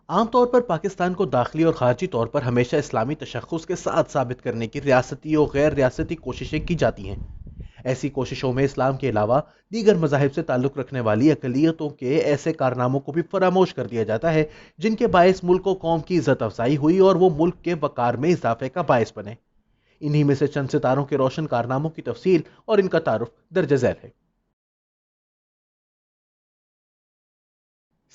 عام طور پر پاکستان کو داخلی اور خارجی طور پر ہمیشہ اسلامی تشخص کے ساتھ ثابت کرنے کی ریاستی اور غیر ریاستی کوششیں کی جاتی ہیں۔ ایسی کوششوں میں اسلام کے علاوہ دیگر مذاہب سے تعلق رکھنے والی اقلیتوں کے ایسے کارناموں کو بھی فراموش کر دیا جاتا ہے جن کے باعث ملک و قوم کی عزت افزائی ہوئی اور وہ ملک کے وقار میں اضافے کا باعث بنے۔ انہی میں سے چند ستاروں کے روشن کارناموں کی تفصیل اور ان کا تعارف درج ذیل ہے۔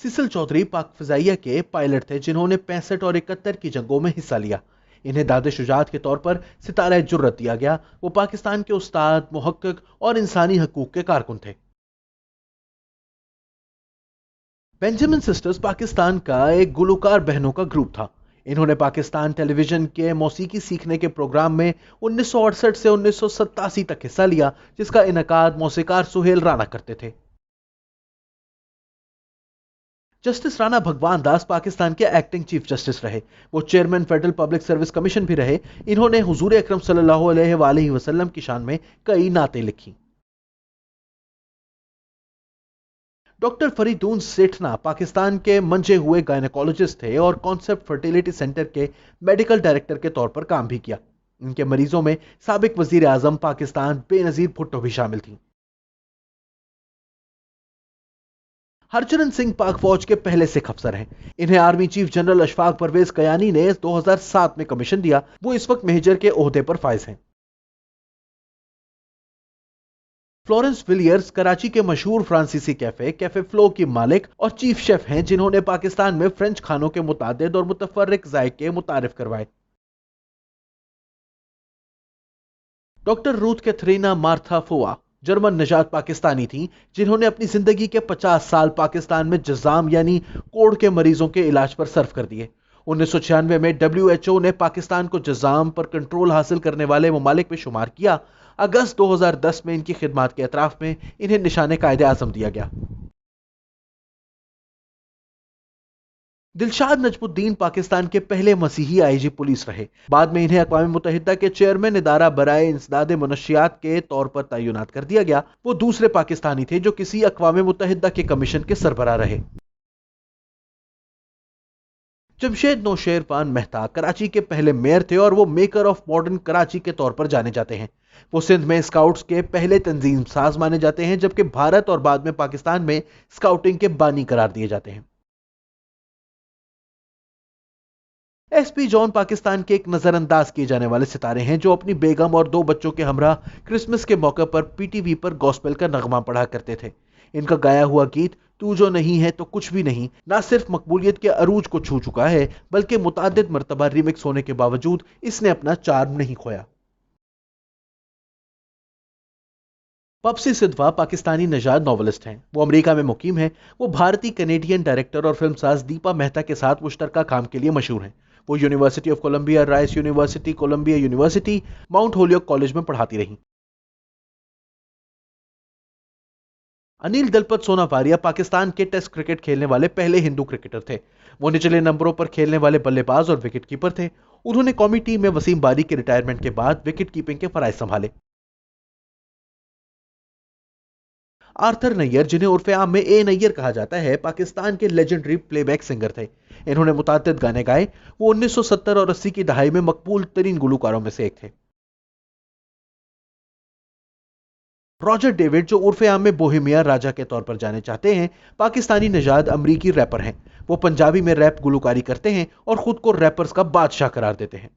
سیسل چودھری پاک فضائیہ کے پائلٹ تھے جنہوں نے 65 اور 71 کی جنگوں میں حصہ لیا۔ انہیں داد شجاعت کے طور پر ستارہ جرت دیا گیا۔ وہ پاکستان کے استاد، محقق اور انسانی حقوق کے کارکن تھے۔ بینجامن سسٹرز پاکستان کا ایک گلوکار بہنوں کا گروپ تھا۔ انہوں نے پاکستان ٹیلی ویژن کے موسیقی سیکھنے کے پروگرام میں 1968 سے 1987 تک حصہ لیا، جس کا انعقاد موسیقار سہیل رانا کرتے تھے۔ جسٹس رانا بھگوان داس پاکستان کے ایکٹنگ چیف جسٹس رہے۔ وہ chairman federal public service commission بھی رہے۔ انہوں نے حضور اکرم صلی اللہ علیہ وآلہ وسلم کی شان میں کئی نعتیں لکھی۔ ڈاکٹر فریدون سیٹھنا پاکستان کے منجے ہوئے گائنیکولوجسٹ تھے اور کانسیپٹ فرٹیلیٹی سینٹر کے میڈیکل ڈائریکٹر کے طور پر کام بھی کیا۔ ان کے مریضوں میں سابق وزیر اعظم پاکستان بے نظیر بھٹو بھی شامل تھیں۔ ہرچرن سنگھ پاک فوج کے پہلے سکھ افسر ہیں۔ انہیں army chief general Ashfaq Pervez Kayani نے 2007 میں کمیشن دیا۔ وہ اس وقت میجر کے عہدے پر فائز ہیں۔ فلورنس ولیئرز کراچی کے مشہور فرانسیسی کیفے فلو کی مالک اور چیف شیف ہیں جنہوں نے پاکستان میں فرینچ کھانوں کے متعدد اور متفرق ذائقے متعارف کروائے۔ ڈاکٹر روتھ کیتھرینا مارتھا فوا جرمن نژاد پاکستانی تھیں جنہوں نے اپنی زندگی کے 50 سال پاکستان میں جذام یعنی کوڑ کے مریضوں کے علاج پر صرف کر دیے۔ 1996 میں WHO نے پاکستان کو جذام پر کنٹرول حاصل کرنے والے ممالک میں شمار کیا۔ اگست 2010 میں ان کی خدمات کے اعتراف میں انہیں نشان قائد اعظم دیا گیا۔ دلشاد نجم الدین پاکستان کے پہلے مسیحی آئی جی پولیس رہے۔ بعد میں انہیں اقوام متحدہ کے چیئرمین ادارہ برائے انسداد منشیات کے طور پر تعینات کر دیا گیا۔ وہ دوسرے پاکستانی تھے جو کسی اقوام متحدہ کے کمیشن کے سربراہ رہے۔ جمشید نوشیروان مہتا کراچی کے پہلے میئر تھے اور وہ میکر آف ماڈرن کراچی کے طور پر جانے جاتے ہیں۔ وہ سندھ میں اسکاؤٹس کے پہلے تنظیم ساز مانے جاتے ہیں، جبکہ بھارت اور بعد میں پاکستان میں اسکاؤٹنگ کے بانی قرار دیے جاتے ہیں۔ ایس پی جان پاکستان کے ایک نظر انداز کیے جانے والے ستارے ہیں جو اپنی بیگم اور 2 بچوں کے ہمراہ کرسمس کے موقع پر پی ٹی وی پر گوسپل کا نغمہ پڑھا کرتے تھے۔ ان کا گایا ہوا گیت تو جو نہیں ہے تو کچھ بھی نہیں نہ صرف مقبولیت کے عروج کو چھو چکا ہے بلکہ متعدد مرتبہ ریمکس ہونے کے باوجود اس نے اپنا چارم نہیں کھویا۔ پپسی سدھوا پاکستانی نژاد ناولسٹ ہیں۔ وہ امریکہ میں مقیم ہیں۔ وہ بھارتی کینیڈین ڈائریکٹر اور فلم ساز دیپا مہتا کے ساتھ مشترکہ کام کے لیے مشہور ہیں۔ وہ university of Columbia, Rice university, Columbia university, Mount Holyoke college میں پڑھاتی رہیں۔ انیل دلپت سوناواریا پاکستان کے ٹیسٹ کرکٹ کھیلنے والے پہلے ہندو کرکٹر تھے۔ وہ نچلے نمبروں پر کھیلنے والے بلے باز اور وکٹ کیپر تھے۔ انہوں نے قومی ٹیم میں وسیم باری کے ریٹائرمنٹ کے بعد وکٹ کیپنگ کے فرائض سنبھالے۔ آرتھر نیر، جنہیں عرف عام میں اے نیر کہا جاتا ہے، پاکستان کے لیجنڈری پلے بیک سنگر تھے۔ انہوں نے متعدد گانے گائے۔ وہ 1970 اور 80 کی دہائی میں مقبول ترین گلوکاروں میں سے ایک تھے۔ راجر ڈیوڈ، جو عرف عام میں بوہیمیا راجا کے طور پر جانے چاہتے ہیں، پاکستانی نژاد امریکی ریپر ہیں۔ وہ پنجابی میں ریپ گلوکاری کرتے ہیں اور خود کو ریپرز کا بادشاہ قرار دیتے ہیں۔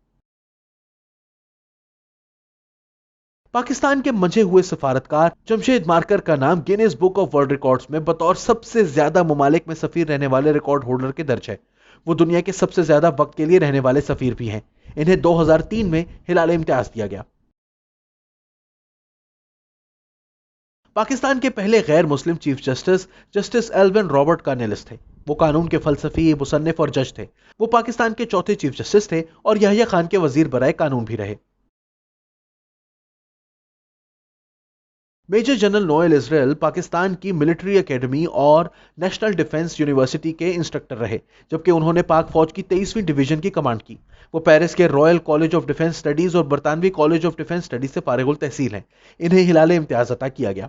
پاکستان کے منجھے ہوئے سفارتکار جمشید مارکر کا نام Guinness book of world records میں بطور سب سے زیادہ ممالک میں سفیر رہنے والے ریکارڈ ہولڈر کے درج ہے۔ وہ دنیا کے سب سے زیادہ وقت کے لیے رہنے والے سفیر بھی ہیں۔ انہیں 2003 میں ہلال امتیاز دیا گیا۔ پاکستان کے پہلے غیر مسلم chief justice justice Alvin Robert Cornelius تھے۔ وہ قانون کے فلسفی، مصنف اور جج تھے۔ وہ پاکستان کے چوتھے چیف جسٹس تھے اور یحییٰ خان کے وزیر برائے قانون بھی رہے۔ میجر جنرل نوئل اسرائیل پاکستان کی ملٹری اکیڈمی اور نیشنل ڈیفنس یونیورسٹی کے انسٹرکٹر رہے، جبکہ انہوں نے پاک فوج کی 23ویں ڈویژن کی کمانڈ کی۔ وہ پیرس کے Royal college of defence studies اور برطانوی کالج آف ڈیفنس اسٹڈیز سے فارغ التحصیل ہیں۔ انہیں ہلال امتیاز عطا کیا گیا۔